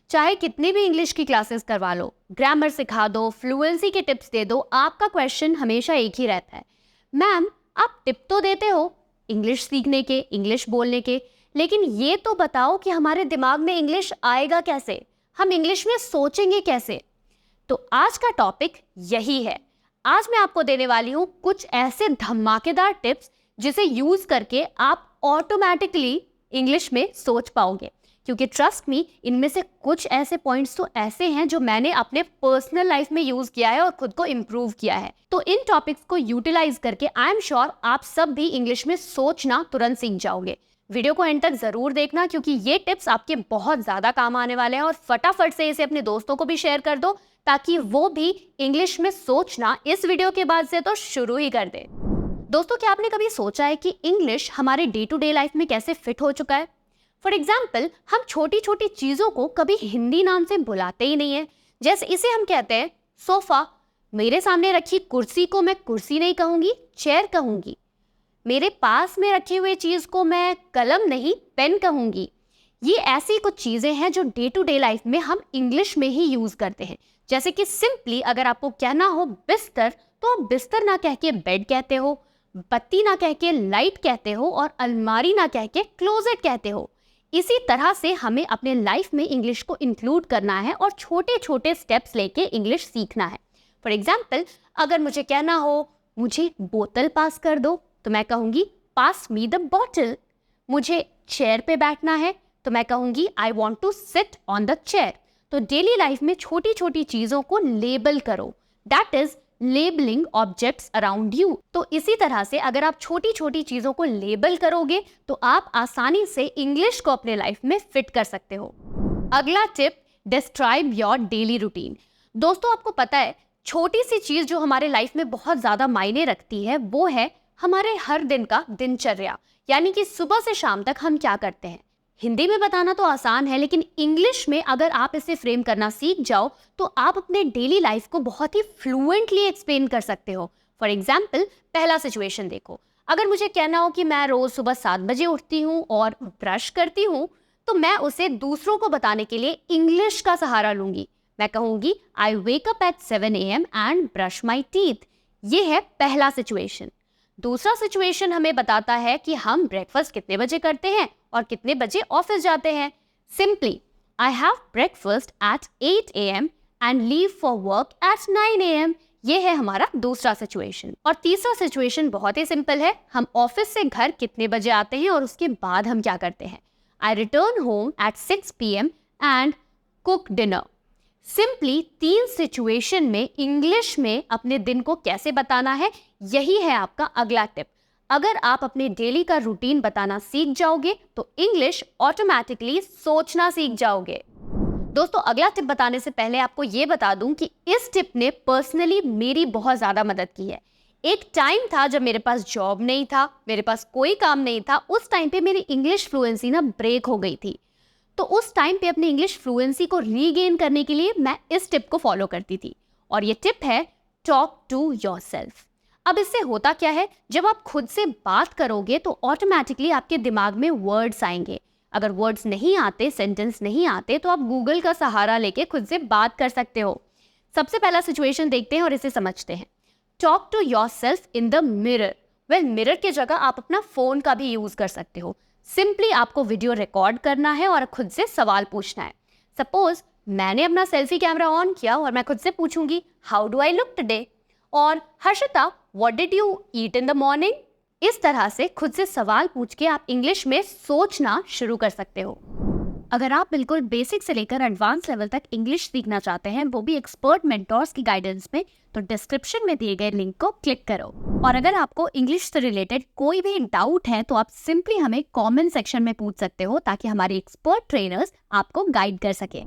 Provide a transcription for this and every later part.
चाहे कितनी भी इंग्लिश की क्लासेस करवा लो, ग्रामर सिखा दो, फ्लुएंसी के टिप्स दे दो, आपका क्वेश्चन हमेशा एक ही रहता है, मैम आप टिप तो देते हो इंग्लिश सीखने के, इंग्लिश बोलने के, लेकिन ये तो बताओ कि हमारे दिमाग में इंग्लिश आएगा कैसे, हम इंग्लिश में सोचेंगे कैसे। तो आज का टॉपिक यही है। आज मैं आपको देने वाली हूँ कुछ ऐसे धमाकेदार टिप्स जिसे यूज करके आप ऑटोमेटिकली इंग्लिश में सोच पाओगे, क्योंकि ट्रस्ट मी, इनमें से कुछ ऐसे पॉइंट्स तो ऐसे हैं जो मैंने अपने पर्सनल लाइफ में यूज किया है और खुद को इम्प्रूव किया है। तो इन टॉपिक्स को यूटिलाइज करके आई एम श्योर आप सब भी इंग्लिश में सोचना तुरंत सीख जाओगे। वीडियो को एंड तक जरूर देखना, क्योंकि ये टिप्स आपके बहुत ज्यादा काम आने वाले हैं। और फटाफट से इसे अपने दोस्तों को भी शेयर कर दो ताकि वो भी इंग्लिश में सोचना इस वीडियो के बाद से तो शुरू ही कर दे। दोस्तों, क्या आपने कभी सोचा है कि इंग्लिश हमारे डे टू डे लाइफ में कैसे फिट हो चुका है? फॉर एग्जाम्पल, हम छोटी छोटी चीजों को कभी हिंदी नाम से बुलाते ही नहीं है। जैसे इसे हम कहते हैं सोफा, मेरे सामने रखी कुर्सी को मैं कुर्सी नहीं कहूंगी, चेयर कहूंगी। मेरे पास में रखी हुई चीज को मैं कलम नहीं पेन कहूंगी। ये ऐसी कुछ चीजें हैं जो डे टू डे लाइफ में हम इंग्लिश में ही यूज करते हैं। जैसे कि सिंपली अगर आपको कहना हो बिस्तर, तो आप बिस्तर ना कह के बेड कहते हो, बत्ती ना कह के लाइट कहते हो, और अलमारी ना कह के क्लोजेट कहते हो। इसी तरह से हमें अपने लाइफ में इंग्लिश को इंक्लूड करना है और छोटे छोटे स्टेप्स लेके इंग्लिश सीखना है। फॉर एग्जाम्पल, अगर मुझे कहना हो मुझे बोतल पास कर दो, तो मैं कहूंगी पास मी द बॉटल। मुझे चेयर पे बैठना है तो मैं कहूंगी I want to sit on the chair. तो डेली लाइफ में छोटी छोटी चीजों को लेबल करो, that is labelling objects around you. तो इसी तरह से अगर आप छोटी छोटी चीजों को लेबल करोगे तो आप आसानी से इंग्लिश को अपने लाइफ में फिट कर सकते हो। अगला tip, describe your daily routine. दोस्तों, आपको पता है छोटी सी चीज जो हमारे लाइफ में बहुत ज्यादा मायने रखती है वो है हमारे हर दिन का दिनचर्या, यानी कि सुबह से शाम तक हम क्या करते हैं। हिंदी में बताना तो आसान है, लेकिन इंग्लिश में अगर आप इसे फ्रेम करना सीख जाओ तो आप अपने डेली लाइफ को बहुत ही फ्लुएंटली एक्सप्लेन कर सकते हो। फॉर एग्जाम्पल, पहला सिचुएशन देखो। अगर मुझे कहना हो कि मैं रोज सुबह 7 बजे उठती हूँ और ब्रश करती हूँ, तो मैं उसे दूसरों को बताने के लिए इंग्लिश का सहारा लूंगी। मैं कहूंगी I wake up at 7 AM and brush my teeth. ये है पहला सिचुएशन। दूसरा सिचुएशन हमें बताता है कि हम ब्रेकफास्ट कितने बजे करते हैं और कितने बजे ऑफिस जाते हैं। Simply, I have breakfast at 8 AM and leave for work at 9 AM। ये है हमारा दूसरा सिचुएशन। और तीसरा सिचुएशन बहुत ही सिंपल है, हम ऑफिस से घर कितने बजे आते हैं और उसके बाद हम क्या करते हैं। I return home at 6 PM and cook dinner. Simply 3 situation में इंग्लिश में अपने दिन को कैसे बताना है, यही है आपका अगला टिप। अगर आप अपने डेली का रूटीन बताना सीख जाओगे तो इंग्लिश ऑटोमेटिकली सोचना सीख जाओगे। दोस्तों, अगला टिप बताने से पहले आपको ये बता दूं कि इस टिप ने पर्सनली मेरी बहुत ज़्यादा मदद की है। एक टाइम था जब मेरे पास जॉब नहीं था, मेरे पास कोई काम नहीं था। उस टाइम पे मेरी इंग्लिश फ्लुएंसी ना ब्रेक हो गई थी। तो उस टाइम पे अपनी इंग्लिश फ्लुएंसी को रीगेन करने के लिए मैं इस टिप को फॉलो करती थी, और ये टिप है टॉक टू योरसेल्फ। अब इससे होता क्या है, जब आप खुद से बात करोगे तो ऑटोमेटिकली आपके दिमाग में वर्ड्स आएंगे। अगर वर्ड्स नहीं आते, सेंटेंस नहीं आते, तो आप गूगल का सहारा लेके खुद से बात कर सकते हो। सबसे पहला सिचुएशन देखते हैं और इसे समझते हैं। Talk to yourself in the mirror. Well, mirror की जगह आप अपना फोन का भी यूज कर सकते हो। सिंपली आपको वीडियो रिकॉर्ड करना है और खुद से सवाल पूछना है। सपोज मैंने अपना सेल्फी कैमरा ऑन किया और मैं खुद से पूछूंगी how do I look today, और Harshita what did you eat in the morning. इस तरह से खुद से सवाल पूछ के आप इंग्लिश में सोचना शुरू कर सकते हो। अगर आप बिल्कुल बेसिक से लेकर एडवांस लेवल तक इंग्लिश सीखना चाहते हैं, वो भी एक्सपर्ट मेंटोर्स की गाइडेंस में, तो डिस्क्रिप्शन में दिए गए लिंक को क्लिक करो। और अगर आपको इंग्लिश से रिलेटेड कोई भी डाउट है तो आप सिंपली हमें कमेंट सेक्शन में पूछ सकते हो, ताकि हमारे एक्सपर्ट ट्रेनर्स आपको गाइड कर सके।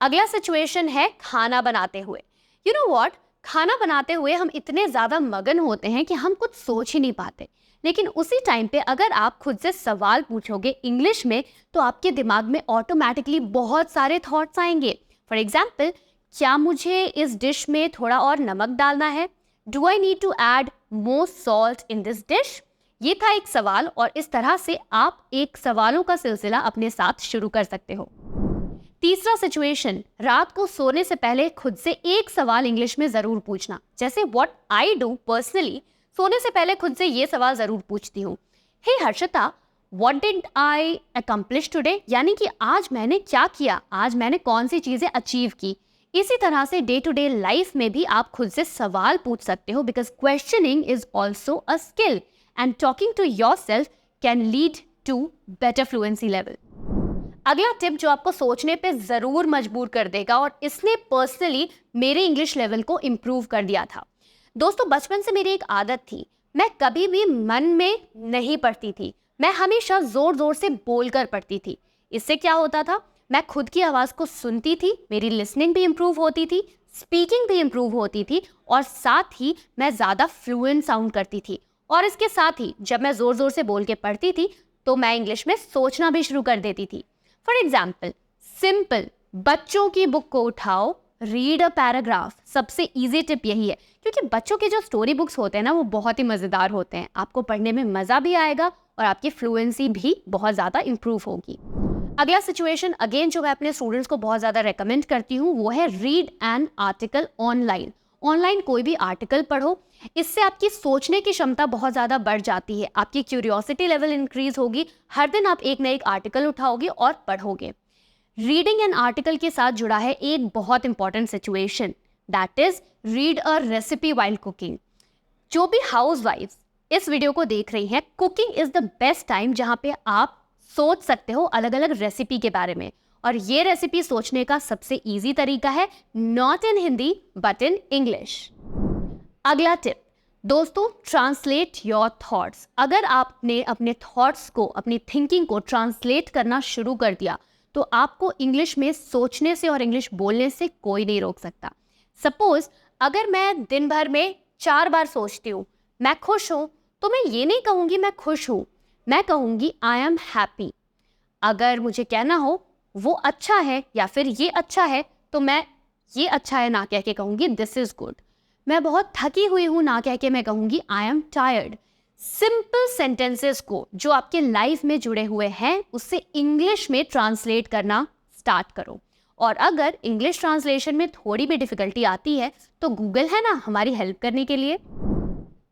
अगला सिचुएशन है खाना बनाते हुए। यू नो व्हाट, खाना बनाते हुए हम इतने ज्यादा मगन होते हैं कि हम कुछ सोच ही नहीं पाते। लेकिन उसी टाइम पे अगर आप खुद से सवाल पूछोगे इंग्लिश में, तो आपके दिमाग में ऑटोमेटिकली बहुत सारे थॉट्स आएंगे। फॉर एग्जाम्पल, क्या मुझे इस डिश में थोड़ा और नमक डालना है? Do I need to add more salt in this dish? ये था एक सवाल, और इस तरह से आप एक सवालों का सिलसिला अपने साथ शुरू कर सकते हो। तीसरा सिचुएशन, रात को सोने से पहले खुद से एक सवाल इंग्लिश में जरूर पूछना। जैसे व्हाट आई डू पर्सनली, सोने से पहले खुद से ये सवाल जरूर पूछती हूँ, hey Harshita what did I accomplish today, यानी कि आज मैंने क्या किया, आज मैंने कौन सी चीजें अचीव की। इसी तरह से डे टू डे लाइफ में भी आप खुद से सवाल पूछ सकते हो, because questioning is also a skill and talking to yourself can lead to better fluency level. अगला टिप जो आपको सोचने पे जरूर मजबूर कर देगा और इसने पर्सनली मेरे इंग्लिश लेवल को इम्प्रूव कर दिया था। दोस्तों, बचपन से मेरी एक आदत थी, मैं कभी भी मन में नहीं पढ़ती थी, मैं हमेशा जोर जोर से बोलकर पढ़ती थी। इससे क्या होता था, मैं खुद की आवाज़ को सुनती थी, मेरी लिसनिंग भी इम्प्रूव होती थी, स्पीकिंग भी इम्प्रूव होती थी और साथ ही मैं ज़्यादा फ्लुएंट साउंड करती थी। और इसके साथ ही जब मैं ज़ोर ज़ोर से बोल के पढ़ती थी तो मैं इंग्लिश में सोचना भी शुरू कर देती थी। फॉर एग्जाम्पल, सिंपल, बच्चों की बुक को उठाओ, रीड अ पैराग्राफ। सबसे इजी टिप यही है, क्योंकि बच्चों के जो स्टोरी बुक्स होते हैं ना, वो बहुत ही मज़ेदार होते हैं, आपको पढ़ने में मज़ा भी आएगा और आपकी फ्लुएंसी भी बहुत ज़्यादा इम्प्रूव होगी। अगला सिचुएशन अगेन जो मैं अपने स्टूडेंट्स को बहुत ज़्यादा रेकमेंड करती हूँ वो है read an article online. Online कोई भी आर्टिकल पढ़ो, इससे आपकी सोचने की क्षमता बहुत ज़्यादा बढ़ जाती है, आपकी क्यूरियोसिटी लेवल इंक्रीज होगी, हर दिन आप एक न एक आर्टिकल उठाओगे और पढ़ोगे। रीडिंग एन आर्टिकल के साथ जुड़ा है एक बहुत important situation, that is read a recipe while cooking. जो भी हाउस वाइफ्स इस वीडियो को देख रही हैं, cooking is the best time जहाँ पे आप सोच सकते हो अलग अलग रेसिपी के बारे में, और ये रेसिपी सोचने का सबसे इजी तरीका है, not in Hindi but in English. अगला टिप दोस्तों, ट्रांसलेट योर थॉट्स। अगर आपने अपने थॉट्स को, अपनी थिंकिंग को ट्रांसलेट करना शुरू कर दिया तो आपको इंग्लिश में सोचने से और इंग्लिश बोलने से कोई नहीं रोक सकता। सपोज अगर मैं दिन भर में 4 बार सोचती हूँ मैं खुश हूँ, तो मैं ये नहीं कहूँगी मैं खुश हूँ, मैं कहूँगी आई एम हैप्पी। अगर मुझे कहना हो वो अच्छा है या फिर ये अच्छा है, तो मैं ये अच्छा है ना कह के कहूँगी दिस इज गुड। मैं बहुत थकी हुई हूँ ना कह के मैं कहूँगी I am tired. Simple sentences को जो आपके लाइफ में जुड़े हुए हैं उससे इंग्लिश में ट्रांसलेट करना स्टार्ट करो। और अगर इंग्लिश ट्रांसलेशन में थोड़ी भी डिफिकल्टी आती है तो गूगल है ना हमारी हेल्प करने के लिए।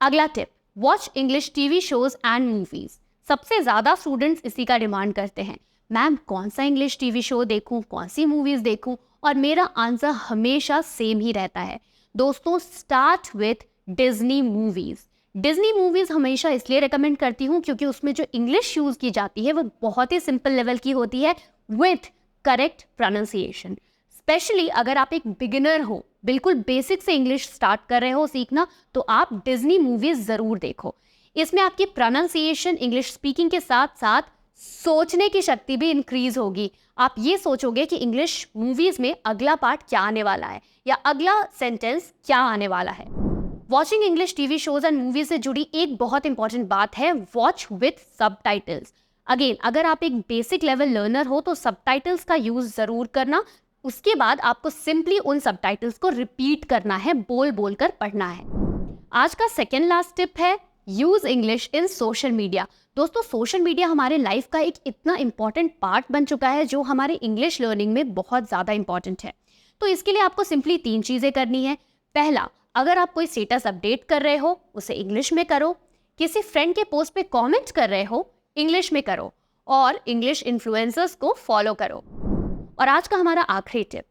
अगला tip, watch English TV shows and movies. सबसे ज़्यादा स्टूडेंट्स इसी का डिमांड करते हैं, मैम कौन सा इंग्लिश टीवी शो देखूं, कौन सी मूवीज़ देखूं, और मेरा आंसर हमेशा सेम ही रहता है दोस्तों, start with Disney movies. Disney movies हमेशा इसलिए रिकमेंड करती हूँ क्योंकि उसमें जो इंग्लिश यूज़ की जाती है वो बहुत ही सिंपल लेवल की होती है विथ करेक्ट प्रोनाउंसिएशन। स्पेशली अगर आप एक बिगिनर हो, बिल्कुल बेसिक से इंग्लिश स्टार्ट कर रहे हो सीखना, तो आप डिज्नी मूवीज़ ज़रूर देखो। इसमें आपकी प्रोनाउंसिएशन, इंग्लिश स्पीकिंग के साथ साथ सोचने की शक्ति भी इंक्रीज होगी। आप ये सोचोगे कि इंग्लिश मूवीज़ में अगला पार्ट क्या आने वाला है या अगला सेंटेंस क्या आने वाला है। Watching English TV shows and movies से जुड़ी एक बहुत इंपॉर्टेंट बात है वॉच विथ सबटाइटल्स। अगेन अगर आप एक बेसिक लेवल लर्नर हो तो सबटाइटल्स का यूज जरूर करना। उसके बाद आपको सिंपली उन सबटाइटल्स को रिपीट करना है, बोल बोल कर पढ़ना है। आज का सेकेंड लास्ट टिप है use English in social media. दोस्तों, सोशल मीडिया हमारे लाइफ का एक इतना इंपॉर्टेंट पार्ट बन चुका है जो हमारे इंग्लिश लर्निंग में बहुत ज़्यादा इंपॉर्टेंट है। तो इसके लिए आपको सिंपली 3 चीज़ें करनी है। पहला, अगर आप कोई स्टेटस अपडेट कर रहे हो उसे इंग्लिश में करो, किसी फ्रेंड के पोस्ट पे कमेंट कर रहे हो इंग्लिश में करो, और इंग्लिश इन्फ्लुएंसर्स को फॉलो करो। और आज का हमारा आखिरी tip,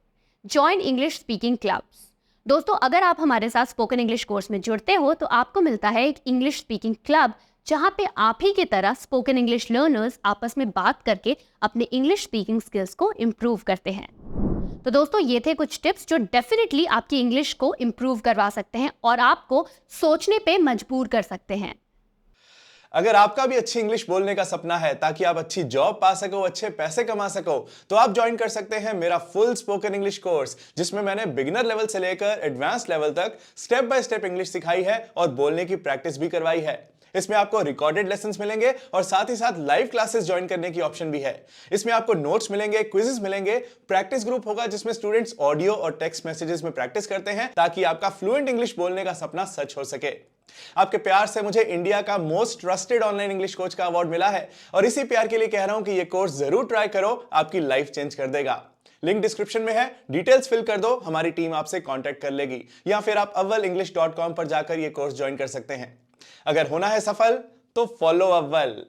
join English speaking clubs. दोस्तों, अगर आप हमारे साथ स्पोकन इंग्लिश कोर्स में जुड़ते हो तो आपको मिलता है एक इंग्लिश स्पीकिंग क्लब, जहाँ पे आप ही की तरह स्पोकन इंग्लिश लर्नर्स आपस में बात करके अपने इंग्लिश स्पीकिंग स्किल्स को इम्प्रूव करते हैं। तो दोस्तों, ये थे कुछ टिप्स जो डेफिनेटली आपकी इंग्लिश को इम्प्रूव करवा सकते हैं और आपको सोचने पे मजबूर कर सकते हैं। अगर आपका भी अच्छी इंग्लिश बोलने का सपना है ताकि आप अच्छी जॉब पा सको, अच्छे पैसे कमा सको, तो आप ज्वाइन कर सकते हैं मेरा फुल स्पोकन इंग्लिश कोर्स, जिसमें मैंने बिगिनर लेवल से लेकर एडवांस लेवल तक स्टेप बाय स्टेप इंग्लिश सिखाई है और बोलने की प्रैक्टिस भी करवाई है। इसमें आपको रिकॉर्डेड लेसन्स मिलेंगे और साथ ही साथ लाइव क्लासेस ज्वाइन करने की ऑप्शन भी है। इसमें आपको नोट्स मिलेंगे, क्विजेस मिलेंगे, प्रैक्टिस ग्रुप होगा जिसमें स्टूडेंट्स ऑडियो और टेक्स्ट मैसेजेस में प्रैक्टिस करते हैं ताकि आपका फ्लुएंट इंग्लिश बोलने का सपना सच हो सके। आपके प्यार से मुझे इंडिया का most trusted online English coach का अवार्ड मिला है और इसी प्यार के लिए कह रहा हूं कि ये कोर्स जरूर ट्राई करो, आपकी लाइफ चेंज कर देगा। लिंक डिस्क्रिप्शन में है, डिटेल्स फिल कर दो, हमारी टीम आपसे कांटेक्ट कर लेगी, या फिर आप avvalenglish.com पर जाकर ये कोर्स ज्वाइन कर सकते हैं। अगर होना है सफल तो फॉलो अव्वल।